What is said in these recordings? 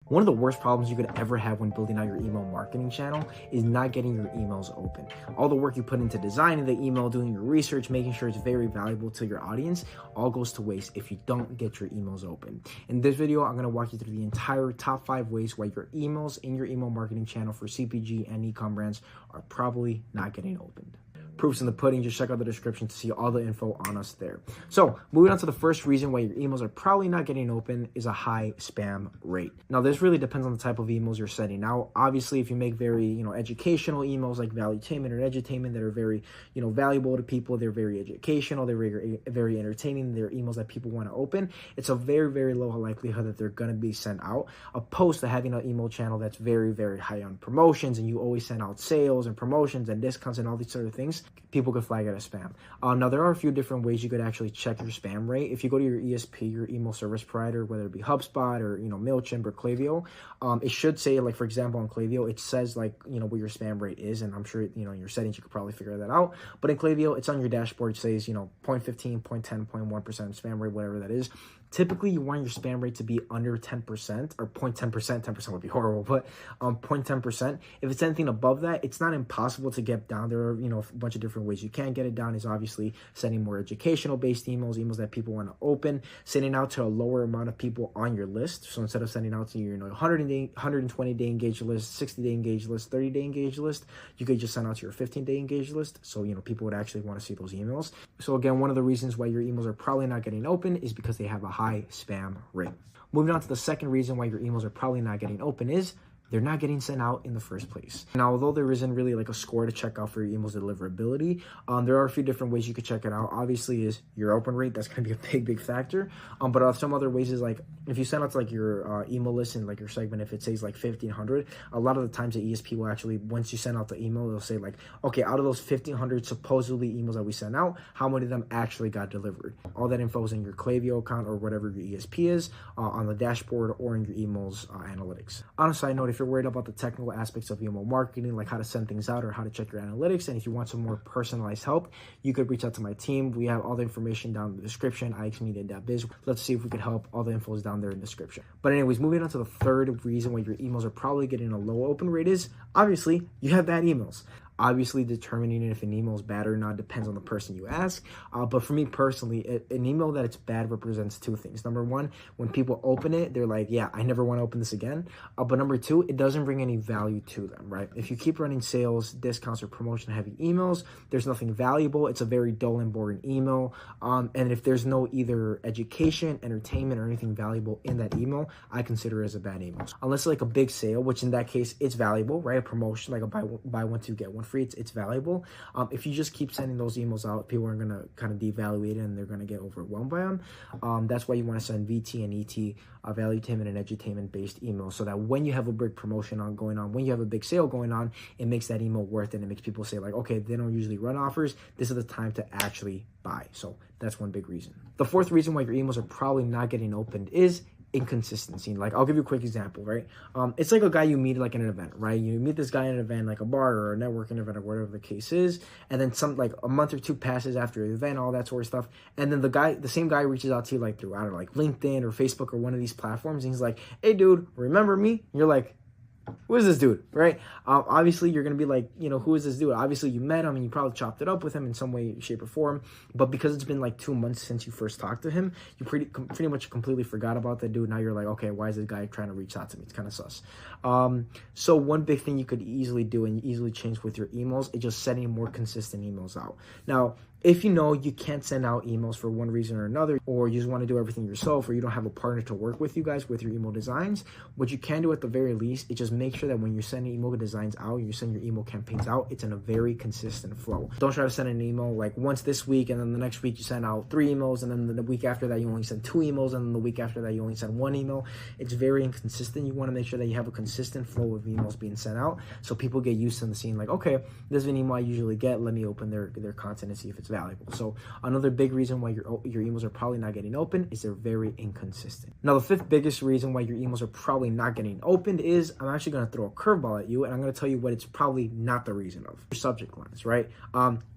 One of the worst problems you could ever have when building out your email marketing channel is not getting your emails open. All the work you put into designing the email, doing your research, making sure it's very valuable to your audience, all goes to waste if you don't get your emails open. In this video, I'm going to walk you through the entire top 5 ways why your emails in your email marketing channel for CPG and e-com brands are probably not getting opened. Proofs in the pudding. Just check out the description to see all the info on us there. So moving on to the first reason why your emails are probably not getting open is a high spam rate. Now this really depends on the type of emails you're sending out. Obviously, if you make very educational emails like valuetainment or edutainment that are very valuable to people, they're very educational, they're very entertaining, they're emails that people want to open, it's a very low likelihood that they're going to be sent out, opposed to having an email channel that's very high on promotions and you always send out sales and promotions and discounts and all these sort of things. People could flag it as spam. Now, there are a few different ways you could actually check your spam rate. If you go to your ESP, your email service provider, whether it be HubSpot or MailChimp or Klaviyo, it should say, like, for example, on Klaviyo, it says what your spam rate is, and I'm sure in your settings you could probably figure that out. But in Klaviyo, it's on your dashboard. It says 0.15, 0.10, 0.1% spam rate, whatever that is. Typically, you want your spam rate to be under 10% or 0.10%. 10% would be horrible, but 0.10%. If it's anything above that, it's not impossible to get down. There are a bunch of different ways you can get it down. Is obviously sending more educational-based emails that people want to open, sending out to a lower amount of people on your list. So instead of sending out to your 120-day engaged list, 60-day engaged list, 30-day engaged list, you could just send out to your 15-day engaged list. So people would actually want to see those emails. So again, one of the reasons why your emails are probably not getting open is because they have a high spam rate. Moving on to the second reason why your emails are probably not getting open is they're not getting sent out in the first place. Now, although there isn't really like a score to check out for your email's deliverability, there are a few different ways you could check it out. Obviously is your open rate. That's going to be a big factor. But some other ways is like if you send out to your email list and your segment, if it says 1,500, a lot of the times the ESP will actually, once you send out the email, they'll say okay, out of those 1,500 supposedly emails that we sent out, how many of them actually got delivered? All that info is in your Klaviyo account or whatever your ESP is on the dashboard or in your emails analytics. On a side note, if you're worried about the technical aspects of email marketing, like how to send things out or how to check your analytics, and if you want some more personalized help, you could reach out to my team. We have all the information down in the description, ixmedia.biz. Let's see if we could help. All the info is down there in the description. But anyways, moving on to the third reason why your emails are probably getting a low open rate is obviously you have bad emails. Obviously, determining if an email is bad or not depends on the person you ask. But for me personally, an email that it's bad represents two things. Number one, when people open it, they're like, yeah, I never want to open this again. But number two, it doesn't bring any value to them, right? If you keep running sales, discounts, or promotion-heavy emails, there's nothing valuable. It's a very dull and boring email. And if there's no either education, entertainment, or anything valuable in that email, I consider it as a bad email. Unless like a big sale, which in that case, it's valuable, right? A promotion, like a buy one, two, get one free, it's valuable. If you just keep sending those emails out, people are going to kind of devaluate it and they're going to get overwhelmed by them. That's why you want to send VT and ET, valuetainment and edutainment based emails, so that when you have a big promotion going on, when you have a big sale going on, it makes that email worth it. It makes people say okay, they don't usually run offers. This is the time to actually buy. So that's one big reason. The fourth reason why your emails are probably not getting opened is inconsistency. I'll give you a quick example, right? It's like a guy you meet at an event, right? You meet this guy at an event, like a bar or a networking event or whatever the case is, and then a month or two passes after the event, all that sort of stuff, and then the same guy reaches out to you through, I don't know, LinkedIn or Facebook or one of these platforms, and he's like, hey dude, remember me? And you're like, who is this dude, right? Obviously, you're going to be like, who is this dude? Obviously, you met him and you probably chopped it up with him in some way, shape, or form. But because it's been 2 months since you first talked to him, you pretty much completely forgot about that dude. Now you're like, okay, why is this guy trying to reach out to me? It's kind of sus. So one big thing you could easily do and easily change with your emails is just sending more consistent emails out. Now, if you can't send out emails for one reason or another, or you just want to do everything yourself, or you don't have a partner to work with you guys with your email designs, what you can do at the very least is just make sure that when you're sending email designs out, you send your email campaigns out, it's in a very consistent flow. Don't try to send an email once this week, and then the next week you send out 3 emails, and then the week after that you only send 2 emails, and then the week after that you only send 1 email. It's very inconsistent. You want to make sure that you have a consistent flow of emails being sent out, so people get used to seeing okay, this is an email I usually get. Let me open their content and see if it's it's valuable. So another big reason why your emails are probably not getting open is they're very inconsistent. Now, the fifth biggest reason why your emails are probably not getting opened is, I'm actually going to throw a curveball at you, and I'm going to tell you what it's probably not the reason of. Your subject lines, right?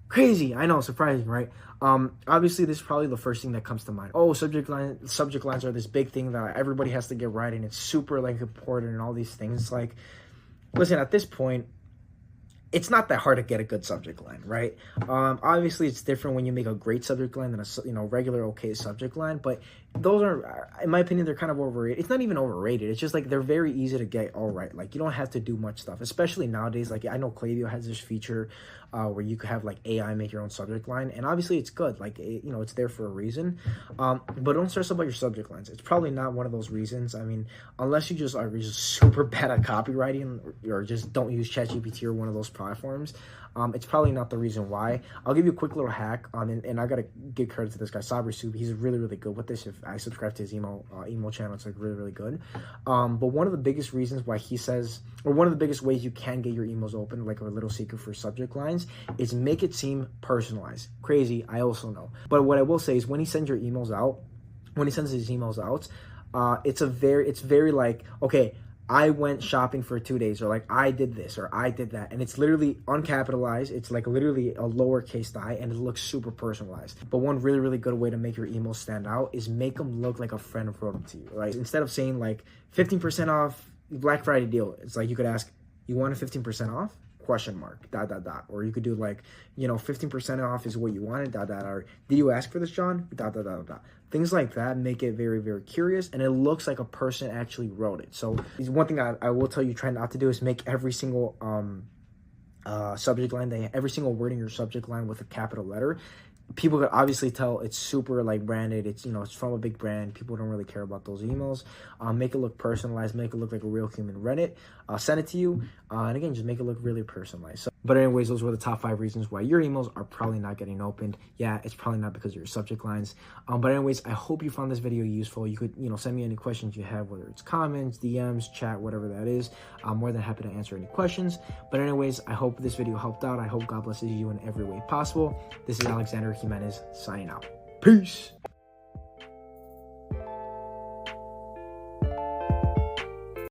Crazy, I know, surprising, right? Obviously, this is probably the first thing that comes to mind. Oh, subject lines are this big thing that everybody has to get right, and it's super like important and all these things. Like, listen, at this point, it's not that hard to get a good subject line, right? Obviously, it's different when you make a great subject line than a regular okay subject line, but those are, in my opinion, they're kind of overrated. It's not even overrated. It's just like they're very easy to get all right. Like, you don't have to do much stuff, especially nowadays. Like, I know Klaviyo has this feature where you could have like AI make your own subject line, and obviously it's good. Like, it's there for a reason. But don't stress about your subject lines. It's probably not one of those reasons. I mean, unless you just are just super bad at copywriting or just don't use ChatGPT or one of those platforms, it's probably not the reason why. I'll give you a quick little hack, and I gotta give credit to this guy, Sabri Soup. He's really, really good with this. If I subscribe to his email channel, it's like really, really good. But one of the biggest reasons why he says, or one of the biggest ways you can get your emails open, like a little secret for subject lines, is make it seem personalized. Crazy, I also know. But what I will say is when he sends his emails out, it's very like, okay, I went shopping for 2 days, or like I did this, or I did that. And it's literally uncapitalized. It's like literally a lowercase I, and it looks super personalized. But one really, really good way to make your emails stand out is make them look like a friend wrote them to you, right? Instead of saying like 15% off Black Friday deal, it's like you could ask, you want a 15% off? ? Or you could do like, 15% off is what you wanted, or did you ask for this, John? Things like that make it very, very curious, and it looks like a person actually wrote it. So one thing I will tell you, try not to do, is make every single subject line, every single word in your subject line with a capital letter. People could obviously tell it's super like branded. It's it's from a big brand. People don't really care about those emails. Make it look personalized. Make it look like a real human read it. Send it to you, and again, just make it look really personalized. So, but anyways, those were the top 5 reasons why your emails are probably not getting opened. Yeah, it's probably not because of your subject lines. But anyways, I hope you found this video useful. You could send me any questions you have, whether it's comments, DMs, chat, whatever that is. I'm more than happy to answer any questions. But anyways, I hope this video helped out. I hope God blesses you in every way possible. This is Alexander Jimenez signing out. Peace.